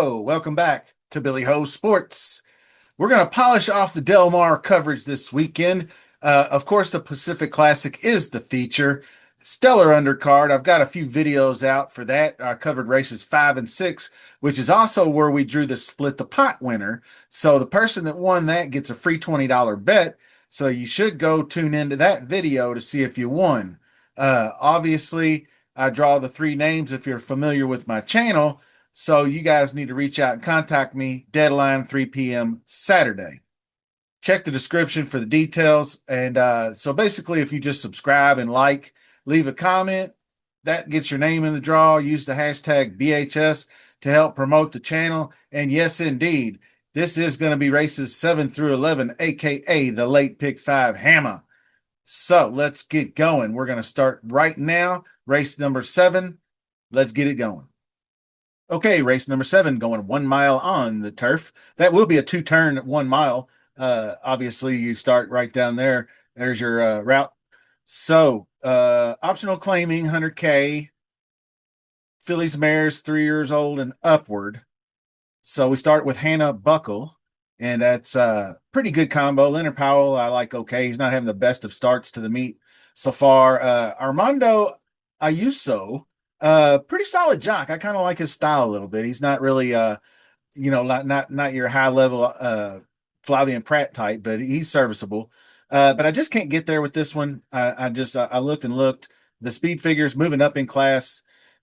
Hello, welcome back to Billy Ho Sports. We're going to polish off the Delmar coverage this weekend. Of course, the Pacific Classic is the feature. Stellar undercard. I've got a few videos out for that. I covered races 5 and 6, which is also where we drew the split the pot winner. So the person that won that gets a free $20 bet. So you should go tune into that video to see if you won. Obviously, I draw the three names if you're familiar with my channel. So you guys need to reach out and contact me. Deadline 3 p.m. Saturday. Check the description for the details. And so basically, if you just subscribe and like, leave a comment, that gets your name in the draw. Use the hashtag BHS to help promote the channel. And yes, indeed, this is going to be races 7 through 11, aka the late pick 5 hammer. So let's get going. We're going to start right now. Race number 7. Let's get it going. Okay, race number 7 going 1 mile on the turf. That will be a 2-turn 1 mile. Obviously, you start right down there. There's your route. So, optional claiming 100K. Fillies mares 3 years old and upward. So we start with Hannah Buckle, and that's a pretty good combo. Leonard Powell, I like okay. He's not having the best of starts to the meet so far. Armando Ayuso, pretty solid jock. I kind of like his style a little bit. He's not really not your high level Flavian Pratt type, but he's serviceable. But I just can't get there with this one. I looked and looked. The speed figures moving up in class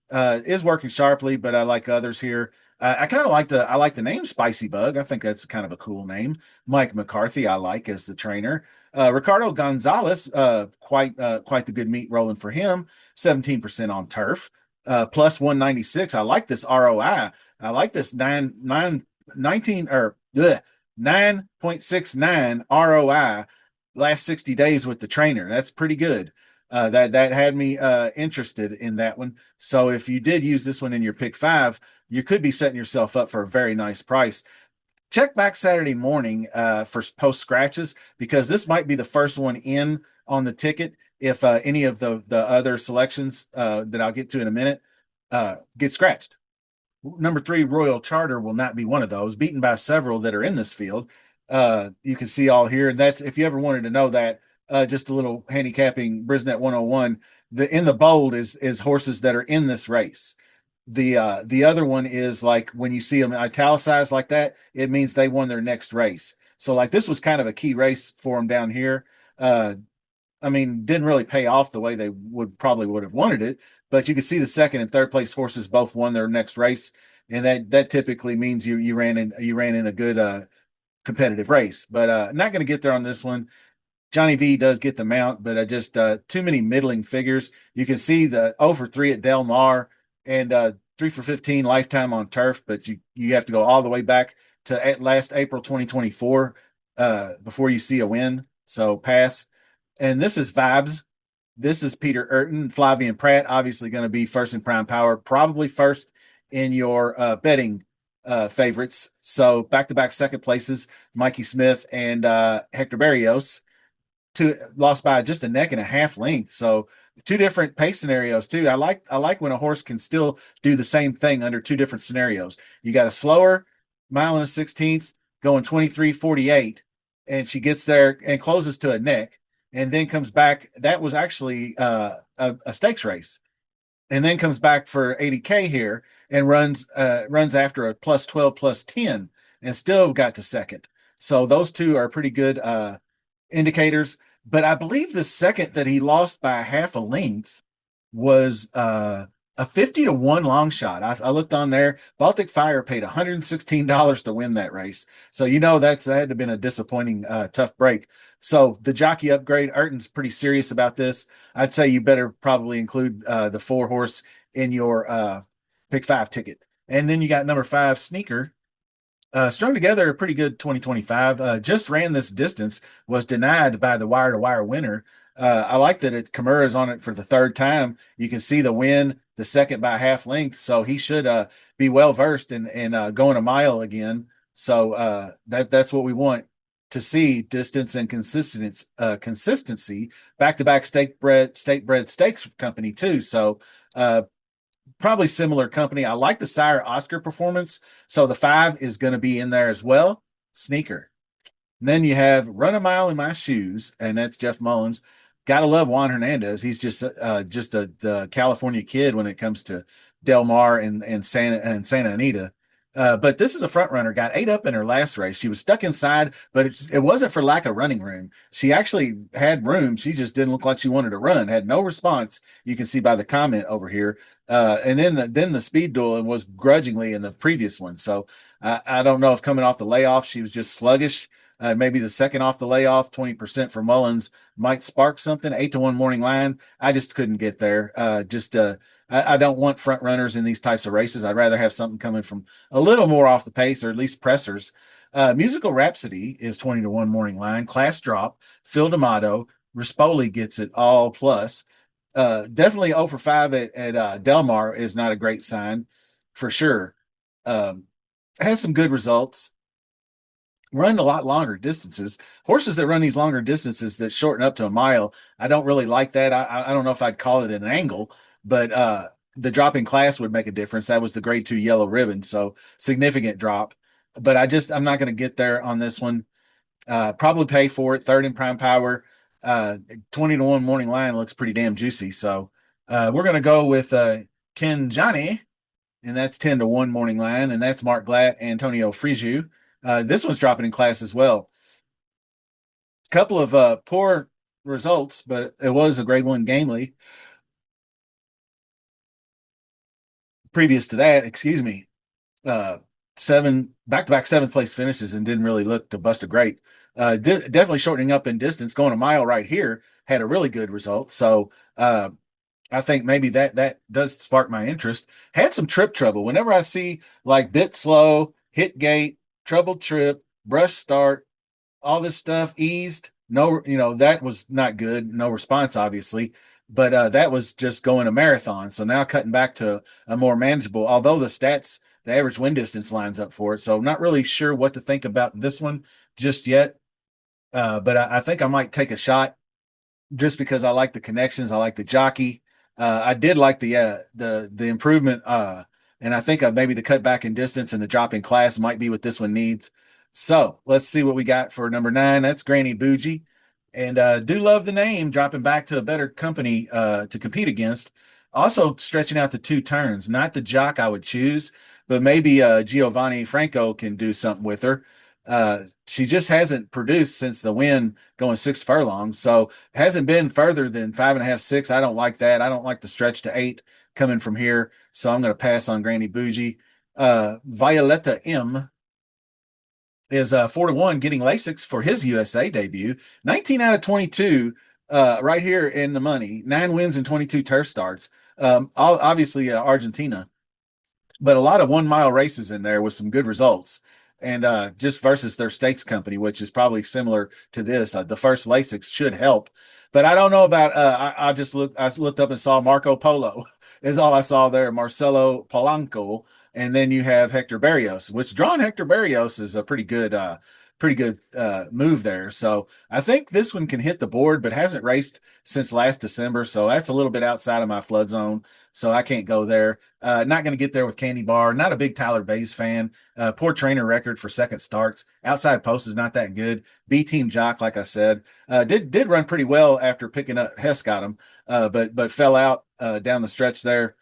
is working sharply, but I like others here. I kind of like the name Spicy Bug. I think that's kind of a cool name. Mike McCarthy, I like as the trainer. Ricardo Gonzalez, quite the good meat rolling for him. 17% on turf, plus 196. I like this ROI. I like this 9.69 ROI last 60 days with the trainer. That's pretty good. That had me interested in that one. So if you did use this one in your pick 5, you could be setting yourself up for a very nice price. Check back Saturday morning for post scratches, because this might be the first one in on the ticket if any of the other selections that I'll get to in a minute get scratched. Number 3, Royal Charter, will not be one of those, beaten by several that are in this field. You can see all here. And that's, if you ever wanted to know that, just a little handicapping Brisnet 101. In the bold is horses that are in this race. The other one is like when you see them italicized like that, it means they won their next race. So like this was kind of a key race for them down here. I mean, didn't really pay off the way they would have wanted it, but you can see the second and third place horses both won their next race, and that typically means you ran in a good competitive race. But not going to get there on this one. Johnny V does get the mount, but just too many middling figures. You can see the 0 for 3 at Delmar and 3 for 15 lifetime on turf, but you have to go all the way back to at last April 2024 before you see a win. So pass. And this is Vibes. This is Peter Urton. Flavian Pratt, obviously going to be first in prime power, probably first in your betting favorites. So back-to-back second places, Mikey Smith and Hector Barrios, lost by just a neck and a half length. So two different pace scenarios too. I like when a horse can still do the same thing under two different scenarios. You got a slower mile and a 16th going 23:48, and she gets there and closes to a neck, and then comes back. That was actually a stakes race, and then comes back for 80K here and runs after a plus 12 plus 10 and still got to second. So those two are pretty good indicators. But I believe the second that he lost by half a length was a 50-1 long shot. I looked on there. Baltic Fire paid $116 to win that race. So, that had to have been a disappointing, tough break. So the jockey upgrade, Urton's pretty serious about this. I'd say you better probably include the 4 horse in your pick 5 ticket. And then you got number 5, Sneaker. Strung together a pretty good 2025. Just ran this distance, was denied by the wire-to-wire winner. I like that Kimura's on it for the 3rd time. You can see the win, the second by half length, so he should be well versed in going a mile again. So that's what we want to see: distance and consistency. Back-to-back state bred stakes company too. So probably similar company. I like the Sire Oscar performance, so the 5 is going to be in there as well. Sneaker. And then you have Run a Mile in My Shoes, and that's Jeff Mullins. Gotta love Juan Hernandez. He's just the California kid when it comes to Delmar and Santa Anita. But this is a front runner. Got ate up in her last race. She was stuck inside, but it wasn't for lack of running room. She actually had room. She just didn't look like she wanted to run. Had no response. You can see by the comment over here. And then the speed duel was grudgingly in the previous one. So I don't know if coming off the layoff she was just sluggish. Maybe the second off the layoff, 20% for Mullins might spark something. 8-1 morning line. I just couldn't get there. I don't want front runners in these types of races. I'd rather have something coming from a little more off the pace or at least pressers. Musical Rhapsody is 20-1 morning line. Class drop. Phil D'Amato. Rispoli gets it all plus. Definitely 0 for 5 at Delmar is not a great sign for sure. Has some good results. Run a lot longer distances. Horses that run these longer distances that shorten up to a mile, I don't really like that. I don't know if I'd call it an angle, but the drop in class would make a difference. That was the grade 2 yellow ribbon, so significant drop. But I'm not going to get there on this one. Probably pay for it. Third in prime power. 20-1 morning line looks pretty damn juicy. So we're going to go with Ken Johnny, and that's 10-1 morning line, and that's Mark Glatt, Antonio Frigiu. This one's dropping in class as well. Couple of poor results, but it was a grade 1 gamely. Previous to that, excuse me, seven back-to-back seventh place finishes and didn't really look to bust a great. Definitely shortening up in distance, going a mile right here, had a really good result. So I think maybe that does spark my interest. Had some trip trouble. Whenever I see like bit slow, hit gate, troubled trip, brush start, all this stuff eased. No, that was not good. No response, obviously, but that was just going a marathon. So now cutting back to a more manageable, although the average win distance lines up for it. So I'm not really sure what to think about this one just yet. But I think I might take a shot just because I like the connections. I like the jockey. I did like the improvement. And I think maybe the cut back in distance and the drop in class might be what this one needs. So let's see what we got for number 9. That's Granny Bougie. And do love the name, dropping back to a better company to compete against. Also stretching out the 2 turns, not the jock I would choose, but maybe Giovanni Franco can do something with her. She just hasn't produced since the win going 6 furlongs, so hasn't been further than 5.5, 6. I don't like that. I don't like the stretch to 8 coming from here, so I'm going to pass on Granny Bougie. Violetta M is 4-1 getting Lasix for his USA debut. 19 out of 22 right here in the money. 9 wins and 22 turf starts. Obviously Argentina, but a lot of 1 mile races in there with some good results. And just versus their stakes company, which is probably similar to this. The first Lasix should help. But I don't know about I looked up and saw Marco Polo is all I saw there. Marcelo Polanco. And then you have Hector Barrios, which drawn Hector Barrios is a pretty good move there. So I think this one can hit the board, but hasn't raced since last December. So that's a little bit outside of my flood zone. So I can't go there. Not going to get there with Candy Bar. Not a big Tyler Bays fan. Poor trainer record for second starts. Outside post is not that good. B team jock, like I said, did run pretty well after picking up Hess got him, but fell out down the stretch there.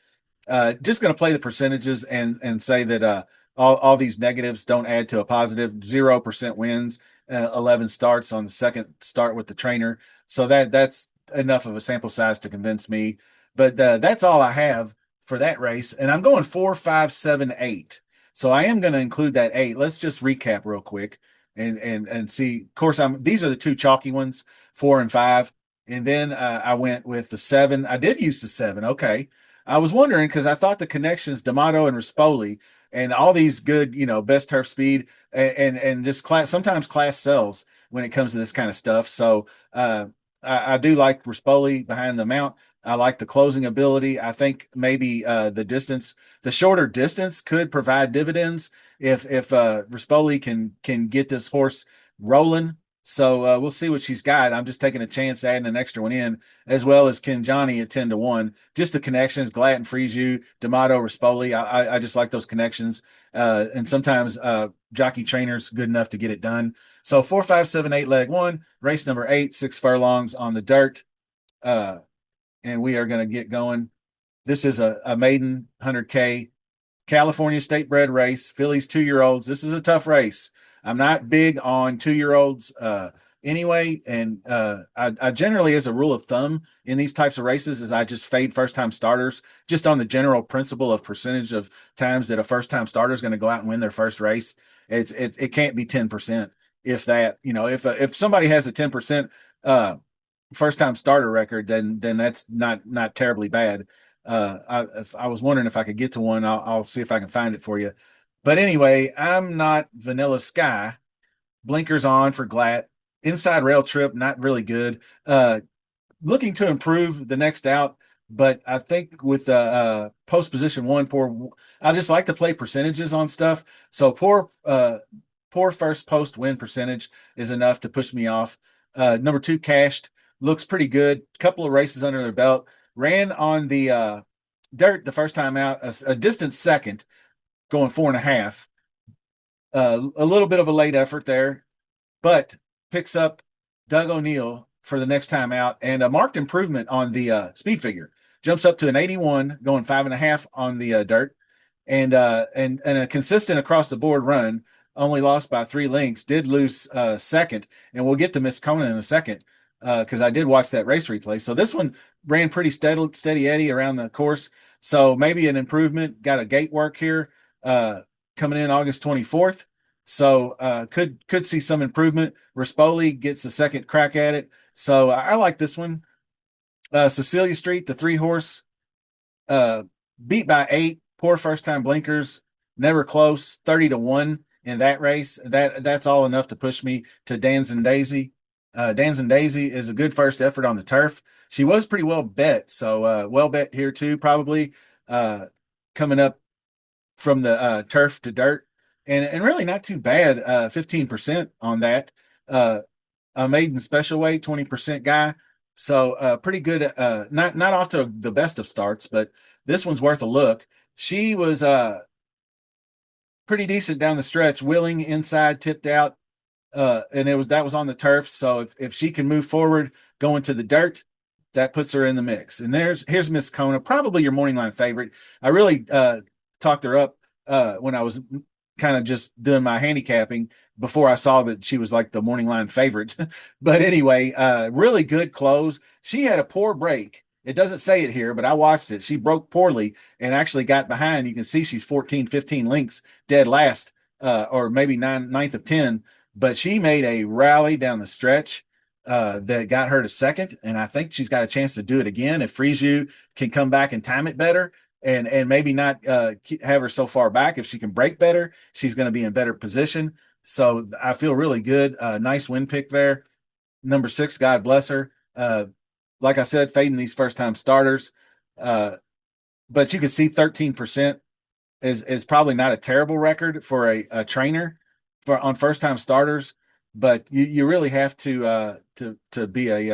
Just going to play the percentages and say that all these negatives don't add to a positive. 0% wins, 11 starts on the second start with the trainer. So that's enough of a sample size to convince me. But that's all I have for that race. And I'm going 4, 5, 7, 8. So I am going to include that 8. Let's just recap real quick and see. Of course, these are the 2 chalky ones, 4 and 5. And then I went with the 7. I did use the 7. Okay. I was wondering because I thought the connections, D'Amato and Rispoli, and all these good, best turf speed and just class. Sometimes class sells when it comes to this kind of stuff. So I do like Rispoli behind the mount. I like the closing ability. I think maybe the shorter distance could provide dividends if Rispoli can get this horse rolling. So we'll see what she's got. I'm just taking a chance adding an extra one in, as well as Kenjani at 10-1. Just the connections, Glatt and Friesiu, D'Amato, Rispoli. I just like those connections. And sometimes jockey trainers good enough to get it done. So 4, 5, 7, 8 leg one, race number 8, 6 furlongs on the dirt. Uh, and we are going to get going. This is a maiden 100K California state bred race, fillies 2 year olds. This is a tough race. I'm not big on 2 year olds anyway. And I generally, as a rule of thumb in these types of races, is I just fade first time starters just on the general principle of percentage of times that a first time starter is going to go out and win their first race. It can't be 10%. If that, if somebody has a 10% first time starter record, then that's not terribly bad. I was wondering if I could get to one. I'll see if I can find it for you. But anyway, I'm not Vanilla Sky. Blinkers on for Glatt. Inside rail trip, not really good. Looking to improve the next out, but I think with post position one, I just like to play percentages on stuff. So poor first post win percentage is enough to push me off. Number 2 cashed looks pretty good. Couple of races under their belt. Ran on the dirt the first time out, a distant second, going 4.5. A little bit of a late effort there, but picks up Doug O'Neill for the next time out, and a marked improvement on the speed figure. Jumps up to an 81, going 5.5 on the dirt, and a consistent across the board run. Only lost by 3 lengths. Did lose second, and we'll get to Miss Kona in a second because I did watch that race replay. So this one ran pretty steady Eddie around the course. So maybe an improvement. Got a gate work here coming in August 24th. So could see some improvement. Rispoli gets the second crack at it. So I like this one. Cecilia Street, the 3 horse, beat by 8. Poor first time blinkers, never close. 30-1 in that race. That's all enough to push me to Danzin Daisy. Danzin Daisy is a good first effort on the turf. She was pretty well bet, so well bet here too, probably coming up from the turf to dirt, and really not too bad. 15% on that. A maiden special weight, 20% guy. So pretty good. Not off to the best of starts, but this one's worth a look. She was pretty decent down the stretch. Willing inside, tipped out, and that was on the turf. So if she can move forward, going to the dirt, that puts her in the mix. And here's Miss Kona, probably your morning line favorite. I really talked her up when I was kind of just doing my handicapping before I saw that she was like the morning line favorite. But anyway, really good close. She had a poor break. It doesn't say it here, but I watched it. She broke poorly and actually got behind. You can see she's 14, 15 lengths dead last, or maybe ninth of 10. But she made a rally down the stretch that got her to second. And I think she's got a chance to do it again if Friesiu can come back and time it better and maybe not have her so far back. If she can break better, she's going to be in better position. So I feel really good. Nice win pick there. Number 6, God bless her. Like I said, fading these first time starters. But you can see 13% is probably not a terrible record for a trainer on first time starters. But you really have to be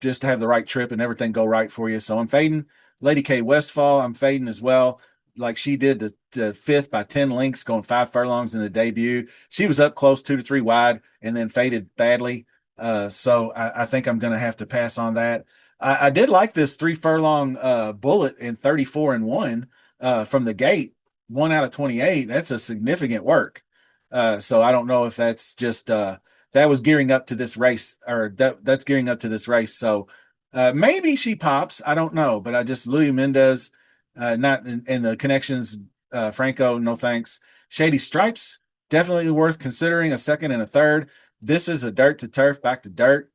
just to have the right trip and everything go right for you. So I'm fading Lady K Westfall. I'm fading as well, like she did to 5th by 10 lengths, going 5 furlongs in the debut. She was up close 2 to 3 wide and then faded badly. So I think I'm going to have to pass on that. I did like this 3 furlong bullet in 34-1 from the gate, 1 out of 28. That's a significant work. So I don't know if that's just that was gearing up to this race, or that's gearing up to this race. So maybe she pops. I don't know, but I just Louis Mendez, not in the connections. Franco, no thanks. Shady Stripes, definitely worth considering a second and a third. This is a dirt to turf, back to dirt.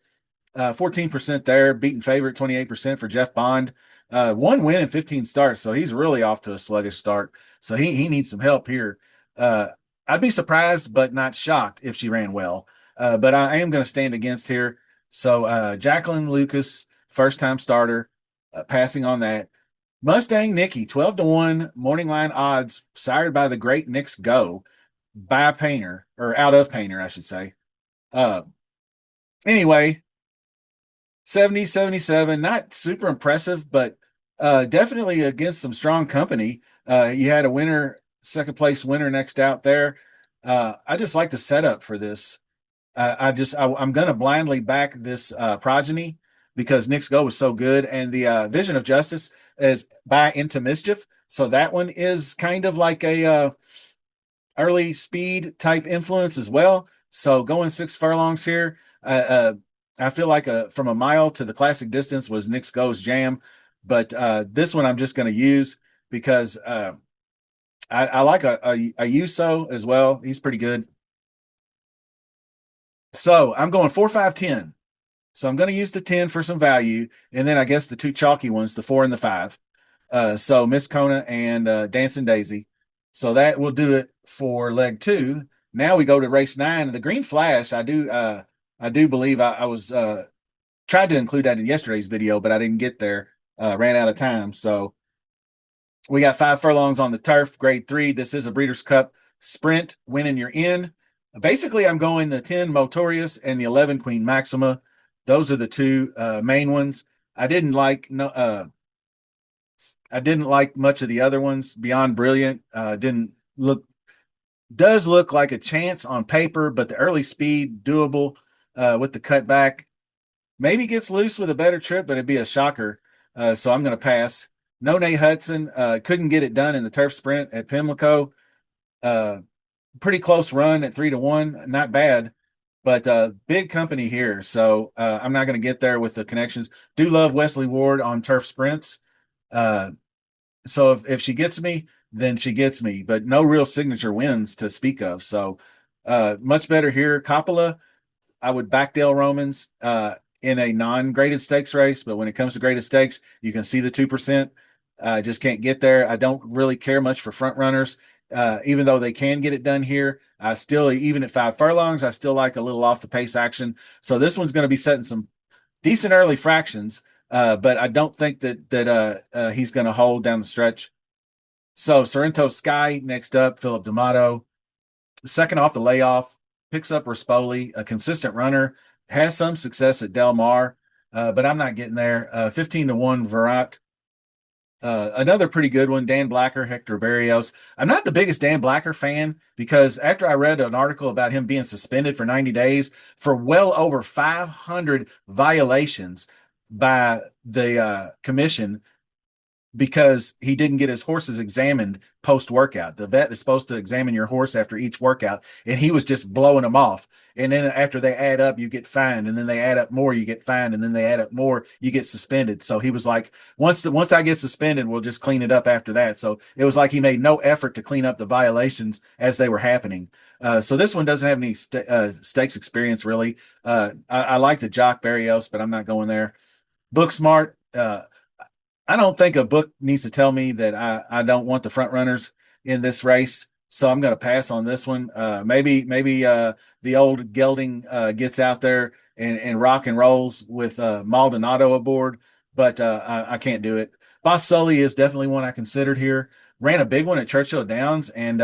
14% there, beaten favorite, 28% for Jeff Bond. 1 win and 15 starts, so he's really off to a sluggish start. So he needs some help here. I'd be surprised, but not shocked if she ran well. But I am going to stand against here. So Jacqueline Lucas, first time starter, passing on that. Mustang Nikki, 12-1 morning line odds, sired by the great Knicks Go by Painter, or out of Painter, I should say. Uh, anyway, 70, 77, not super impressive, but definitely against some strong company. You had a winner, second place winner next out there. I just like the setup for this. I'm going to blindly back this progeny because Nick's Go was so good, and the Vision of Justice is by Into Mischief. So that one is kind of like a early speed type influence as well. So going 6 furlongs here, I feel like from a mile to the classic distance was Nick's Go's jam, but this one I'm just going to use because I like a Uso as well. He's pretty good. So I'm going 4, 5, 10. So I'm going to use the 10 for some value, and then I guess the two chalky ones, the 4 and the 5. So Miss Kona and Dancing Daisy. So that will do it for leg two. Now we go to race 9. The Green Flash, I do believe I was tried to include that in yesterday's video, but I didn't get there. Ran out of time. So we got 5 furlongs on the turf, grade 3. This is a Breeders' Cup sprint. Winning you're in. Basically, I'm going the 10 Motorius and the 11 Queen Maxima. Those are the two main ones. I didn't like no. I didn't like much of the other ones. Beyond Brilliant didn't look does look like a chance on paper, but the early speed doable with the cutback maybe gets loose with a better trip, but it'd be a shocker. So I'm going to pass. No Nay Hudson couldn't get it done in the turf sprint at Pimlico. Uh, Pretty close run at 3-1, not bad, but big company here. So I'm not going to get there with the connections. Do love Wesley Ward on turf sprints. Uh, so if she gets me, then she gets me, but no real signature wins to speak of. So much better here. Coppola, I would back Dale Romans in a non-graded stakes race, but when it comes to graded stakes, you can see the 2%. I just can't get there. I don't really care much for front runners. Even though they can get it done here, I still, even at 5 furlongs, I still like a little off the pace action. So this one's going to be setting some decent early fractions, but I don't think that he's going to hold down the stretch. So Sorrento Sky next up, Philip D'Amato, second off the layoff, picks up Rispoli, a consistent runner, has some success at Delmar, but I'm not getting there. 15-1 Virat. Another pretty good one, Dan Blacker, Hector Barrios. I'm not the biggest Dan Blacker fan because after I read an article about him being suspended for 90 days for well over 500 violations by the commission, because he didn't get his horses examined post workout. The vet is supposed to examine your horse after each workout, and he was just blowing them off. And then after they add up, you get fined, and then they add up more, you get fined, and then they add up more, you get suspended. So he was like, once I get suspended, we'll just clean it up after that. So it was like he made no effort to clean up the violations as they were happening. So this one doesn't have any stakes experience really. I like the jock Barrios, but I'm not going there. Book smart. I don't think a book needs to tell me that I don't want the front runners in this race. So I'm going to pass on this one. Maybe the old gelding gets out there and rock and rolls with Maldonado aboard, but I can't do it. Boss Sully is definitely one I considered here. Ran a big one at Churchill Downs and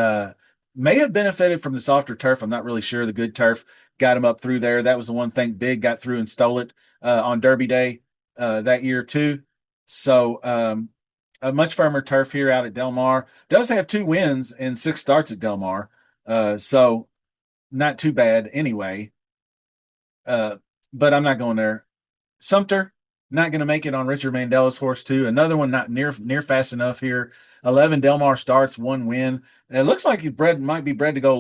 may have benefited from the softer turf. I'm not really sure. The good turf got him up through there. That was the one thing Big got through and stole it on Derby Day that year too. So a much firmer turf here out at Delmar. Does have 2 wins and 6 starts at Delmar. So not too bad anyway. Uh, but I'm not going there. Sumter, not going to make it on Richard Mandela's horse too. Another one not near fast enough here. 11 Delmar starts, 1 win. And it looks like he's might be bred to go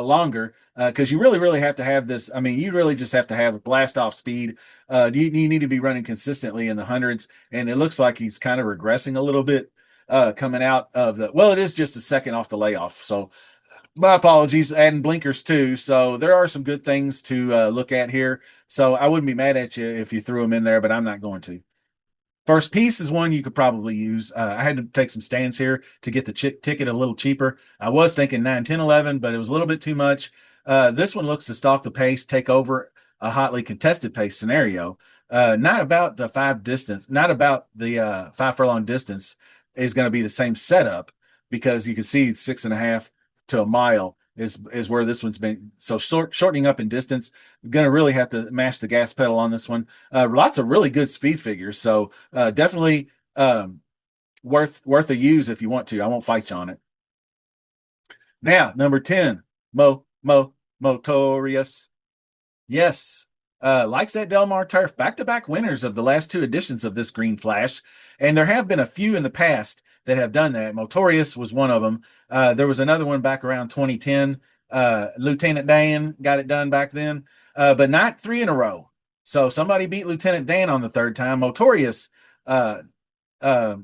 longer because you really have to have this. I mean, you really just have to have a blast off speed. You need to be running consistently in the hundreds, and it looks like he's kind of regressing a little bit coming out of the. Well, it is just a second off the layoff, so my apologies, adding blinkers too. So there are some good things to look at here. So I wouldn't be mad at you if you threw them in there, but I'm not going to. First Piece is one you could probably use. I had to take some stands here to get the ticket a little cheaper. I was thinking 9, 10, 11, but it was a little bit too much. This one looks to stalk the pace, take over a hotly contested pace scenario. Not about the 5 furlong distance is going to be the same setup because you can see 6.5 to a mile. is where this one's been. So shortening up in distance, going to really have to mash the gas pedal on this one. Lots of really good speed figures. So definitely worth a use if you want to. I won't fight you on it. Now, number 10, Motorious. Yes. Likes that Delmar turf, back-to-back winners of the last two editions of this Green Flash. And there have been a few in the past that have done that. Motorious was one of them. There was another one back around 2010. Lieutenant Dan got it done back then, but not three in a row. So somebody beat Lieutenant Dan on the third time. Motorious, uh, uh,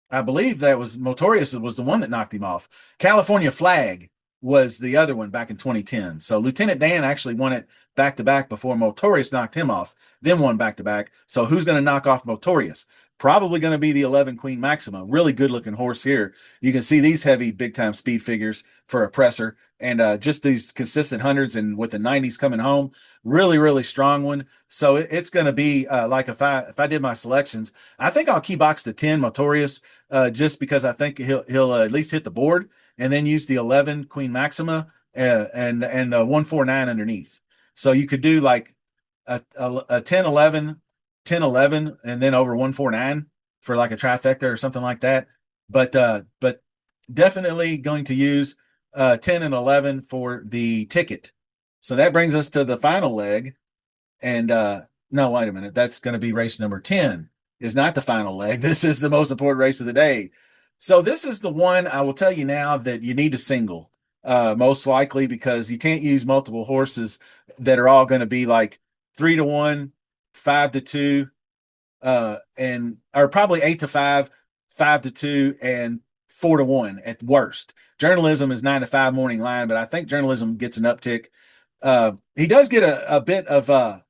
I believe that was Motorious was the one that knocked him off. California Flag was the other one back in 2010. So Lieutenant Dan actually won it back to back before Motorious knocked him off, then won back to back. So who's going to knock off Motorious? Probably going to be the 11 Queen Maxima. Really good looking horse here. You can see these heavy big time speed figures for a presser, and just these consistent hundreds, and with the 90s coming home, really strong one. So it's going to be like if I did my selections, I think I'll key box the 10 Motorious, just because I think he'll at least hit the board, and then use the 11 Queen Maxima, and 149 underneath. So you could do like a 10 11, 10 11, and then over 149 for like a trifecta or something like that. But definitely going to use 10 and 11 for the ticket. So that brings us to the final leg. And no, wait a minute. That's going to be race number 10, is not the final leg. This is the most important race of the day. So this is the one I will tell you now that you need to single, most likely, because you can't use multiple horses that are all going to be like 3-1, 5-2, and or probably 8-5, 5-2, and 4-1 at worst. Journalism is 9-5 morning line, but I think journalism gets an uptick. He does get a bit of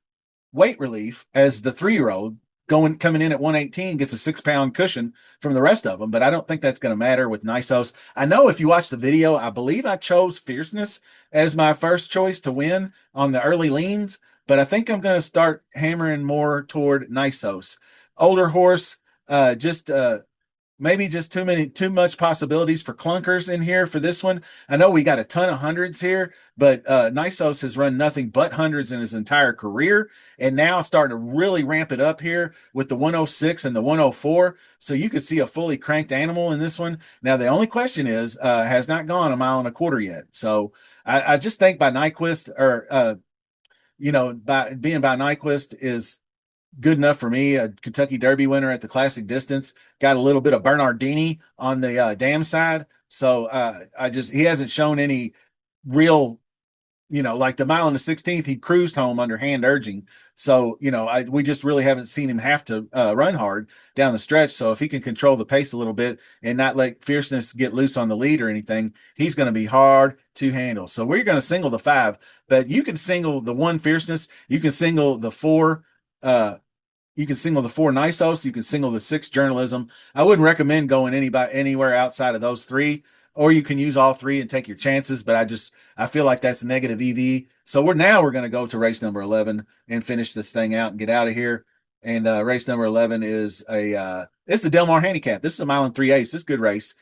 weight relief as the 3-year-old coming in at 118 gets a 6-pound cushion from the rest of them, but I don't think that's going to matter with Nisos. I know if you watch the video, I believe I chose Fierceness as my first choice to win on the early leans, but I think I'm going to start hammering more toward Nisos. Older horse, just maybe just too much possibilities for clunkers in here for this one. I know we got a ton of hundreds here, but Nisos has run nothing but hundreds in his entire career, and now starting to really ramp it up here with the 106 and the 104. So you could see a fully cranked animal in this one. Now the only question is, has not gone a mile and a quarter yet. So I just think by Nyquist, or by being by Nyquist is good enough for me. A Kentucky Derby winner at the classic distance, got a little bit of Bernardini on the dam side. So he hasn't shown any real, like the mile and the 16th, he cruised home under hand urging. So, we just really haven't seen him have to run hard down the stretch. So if he can control the pace a little bit and not let Fierceness get loose on the lead or anything, he's going to be hard to handle. So we're going to single the 5, but you can single the 1 Fierceness. You can single the 4, you can single the 4 Nisos. You can single the 6 Journalism. I wouldn't recommend going anywhere outside of those 3, or you can use all 3 and take your chances. But I feel like that's negative EV. So we're going to go to race number 11 and finish this thing out and get out of here. And race number 11 is it's the Delmar Handicap. This is a mile and 3/8. This is a good race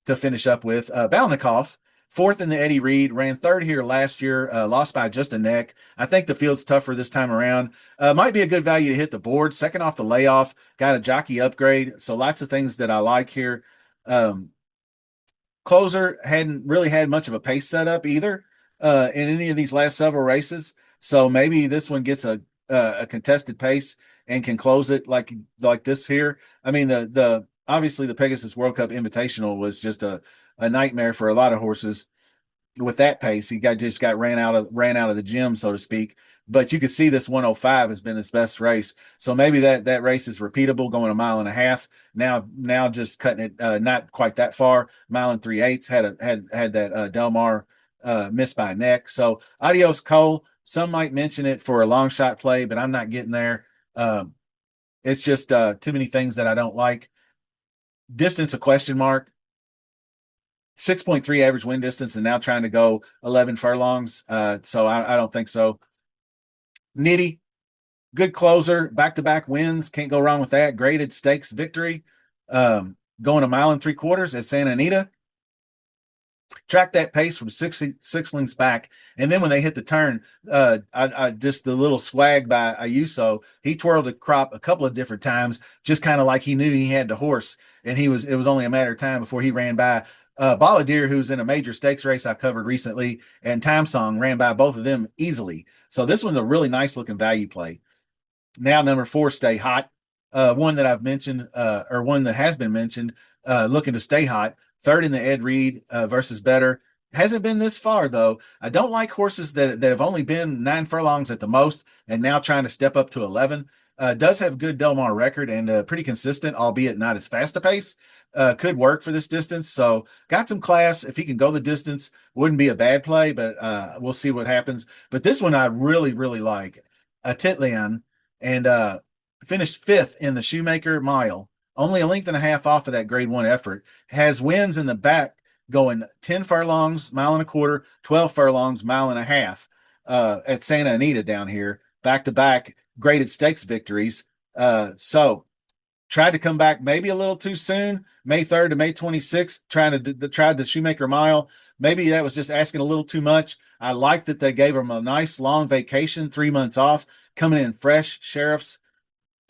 to finish up with. Balnikov, 4th in the Eddie Reed, ran 3rd here last year, lost by just a neck. I think the field's tougher this time around. Might be a good value to hit the board. 2nd off the layoff, got a jockey upgrade. So lots of things that I like here. Closer hadn't really had much of a pace setup either in any of these last several races. So maybe this one gets a contested pace and can close it like this here. I mean, the obviously the Pegasus World Cup Invitational was just a nightmare for a lot of horses with that pace. He just got ran out of the gym, so to speak. But you could see this 105 has been his best race. So maybe that race is repeatable, going a mile and a half. Now just cutting it not quite that far. Mile and 3/8 had that Delmar missed by a neck. So adios Cole. Some might mention it for a long shot play, but I'm not getting there. It's just too many things that I don't like. Distance a question mark. 6.3 average win distance, and now trying to go 11 furlongs. So I don't think so. Nitty, good closer, back-to-back wins. Can't go wrong with that. Graded stakes victory. Going a mile and 3/4 at Santa Anita. track that pace from six lengths back. And then when they hit the turn, I just the little swag by Ayuso, he twirled the crop a couple of different times, just kind of like he knew he had the horse, and it was only a matter of time before he ran by. Balladeer, who's in a major stakes race I covered recently, and Time Song ran by both of them easily. So this one's a really nice looking value play. Now, number four, Stay Hot. One that I've mentioned, or one that has been mentioned, looking to stay hot. Third in the Ed Reed versus Better. Hasn't been this far, though. I don't like horses that have only been 9 furlongs at the most and now trying to step up to 11. Does have good Delmar record and pretty consistent, albeit not as fast a pace. Could work for this distance. So got some class. If he can go the distance, wouldn't be a bad play, but we'll see what happens. But this one I really, really like. Titlian and finished fifth in the Shoemaker Mile, only a length and a half off of that grade one effort. Has wins in the back going 10 furlongs, mile and a quarter, 12 furlongs, mile and a half at Santa Anita down here, back to back graded stakes victories. So tried to come back maybe a little too soon, May 3rd to May 26th, tried the Shoemaker Mile. Maybe that was just asking a little too much. I like that they gave him a nice long vacation, 3 months off, coming in fresh. Sheriff's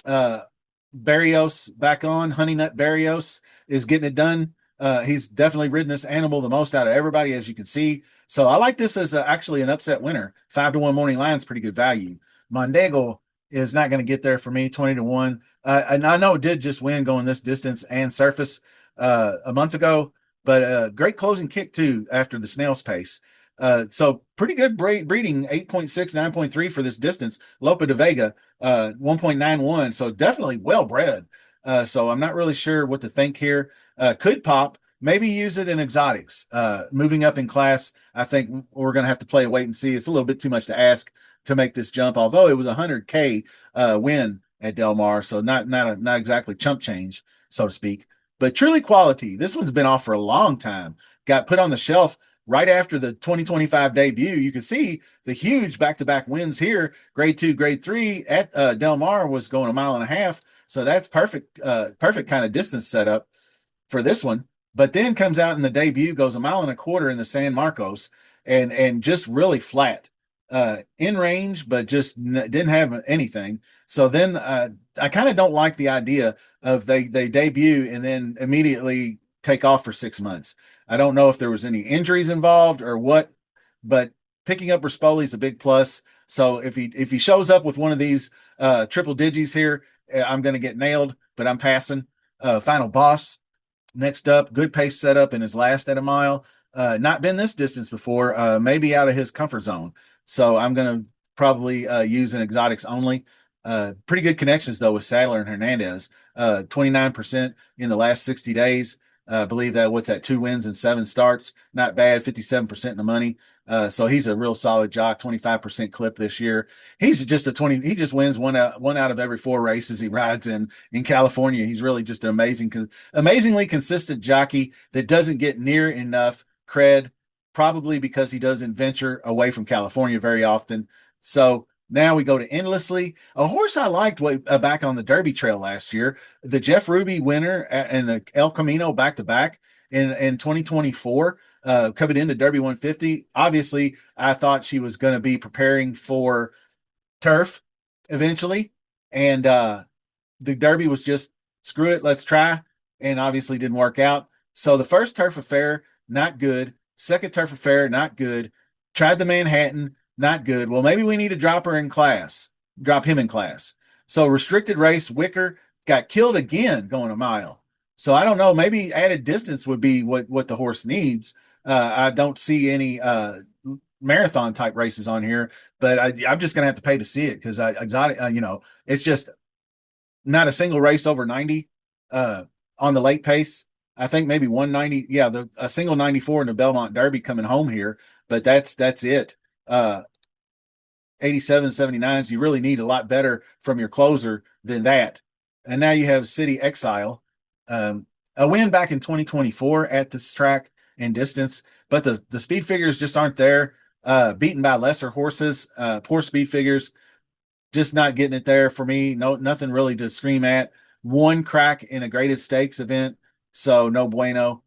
uh, Barrios back on. Honey Nut Barrios is getting it done. He's definitely ridden this animal the most out of everybody, as you can see. So I like this as actually an upset winner. 5-1 morning line's pretty good value. Mondego is not going to get there for me, 20-1. And I know it did just win going this distance and surface a month ago, but great closing kick too after the snail's pace. So pretty good breeding, 8.6, 9.3 for this distance. Lope de Vega, 1.91. So definitely well bred. So I'm not really sure what to think here. Could pop, maybe use it in exotics. Moving up in class, I think we're going to have to play a wait and see. It's a little bit too much to ask to make this jump, although it was a 100K win at Delmar. So not exactly chump change, so to speak, but truly quality. This one's been off for a long time. Got put on the shelf right after the 2025 debut. You can see the huge back-to-back wins here. Grade 2, grade 3 at Delmar was going a mile and a half. So that's perfect kind of distance setup for this one. But then comes out in the debut, goes a mile and a quarter in the San Marcos, and just really flat. In range, but just didn't have anything. So then I kind of don't like the idea of they debut and then immediately take off for 6 months. I don't know if there was any injuries involved or what, but picking up Rispoli is a big plus. So if he shows up with one of these triple digits here, I'm going to get nailed, but I'm passing. Final Boss next up, good pace setup in his last at a mile. Not been this distance before, maybe out of his comfort zone. So I'm going to probably use an exotics only. Pretty good connections, though, with Sadler and Hernandez. 29% in the last 60 days. I believe that what's that, 2 wins and 7 starts. Not bad, 57% in the money. So he's a real solid jock, 25% clip this year. He's just he just wins one out of every 4 races he rides in California. He's really just an amazingly consistent jockey that doesn't get near enough cred, probably because he doesn't venture away from California very often. So now we go to Endlessly, a horse I liked way back on the Derby Trail last year. The Jeff Ruby winner and the El Camino back to back in 2024, coming into Derby 150. Obviously, I thought she was going to be preparing for turf eventually, and the Derby was just screw it, let's try, and obviously didn't work out. So the first turf affair, not good. Second turf affair, not good. Tried the Manhattan, not good. Well, maybe we need to drop him in class. So restricted race, Wicker got killed again going a mile. So I don't know. Maybe added distance would be what the horse needs. I don't see any marathon type races on here, but I'm just gonna have to pay to see it because exotic. It's just not a single race over 90 on the late pace. I think maybe 190. Yeah, a single 94 in the Belmont Derby coming home here, but that's it. 87, 79s, you really need a lot better from your closer than that. And now you have City Exile, a win back in 2024 at this track and distance, but the speed figures just aren't there. Beaten by lesser horses, poor speed figures, just not getting it there for me. No, nothing really to scream at. One crack in a graded stakes event, so no bueno.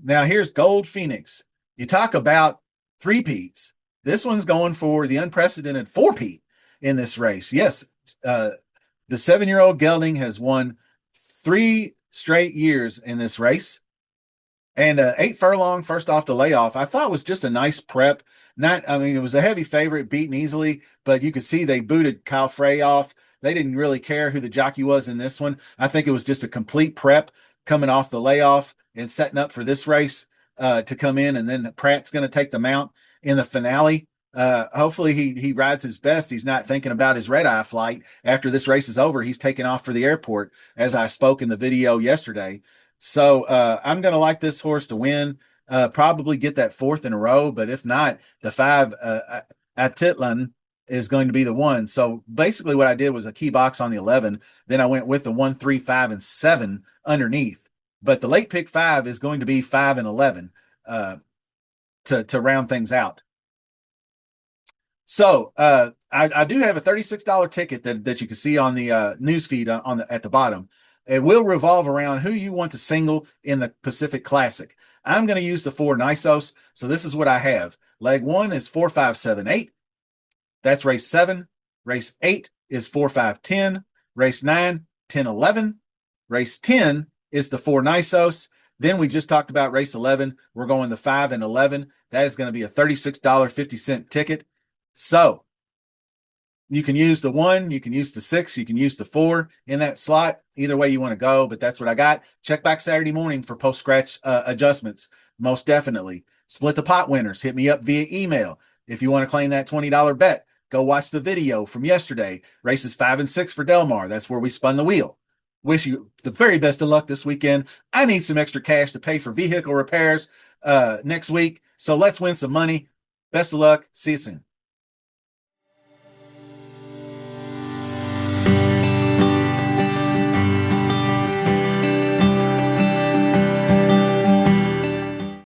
Now here's Gold Phoenix. You talk about three-peats. This one's going for the unprecedented four-peat in this race. Yes, the 7-year-old gelding has won 3 straight years in this race. And 8 furlong first off the layoff, I thought was just a nice prep. I mean, it was a heavy favorite, beaten easily, but you could see they booted Kyle Frey off. They didn't really care who the jockey was in this one. I think it was just a complete prep coming off the layoff and setting up for this race to come in. And then Pratt's going to take the mount in the finale. Hopefully he rides his best. He's not thinking about his red eye flight after this race is over. He's taking off for the airport, as I spoke in the video yesterday. So I'm going to like this horse to win, probably get that 4th in a row. But if not, the 5 Atitlan is going to be the one. So basically what I did was a key box on the 11. Then I went with the 1, 3, 5, and 7 underneath. But the late pick 5 is going to be 5 and 11 to round things out. So I do have a $36 ticket that you can see on the news feed at the bottom. It will revolve around who you want to single in the Pacific Classic. I'm going to use the 4 Nisos. So this is what I have. Leg 1 is 4, 5, 7, 8. That's race 7. Race 8 is 4, 5, 10. Race 9, 10, 11. Race 10 is the 4 Nisos. Then we just talked about race 11. We're going the 5 and 11. That is going to be a $36.50 ticket. So you can use the 1, you can use the 6, you can use the 4 in that slot. Either way you want to go, but that's what I got. Check back Saturday morning for post-scratch adjustments, most definitely. Split the pot winners. Hit me up via email. If you want to claim that $20 bet, go watch the video from yesterday. Races 5 and 6 for Delmar. That's where we spun the wheel. Wish you the very best of luck this weekend. I need some extra cash to pay for vehicle repairs next week, so let's win some money. Best of luck. See you soon.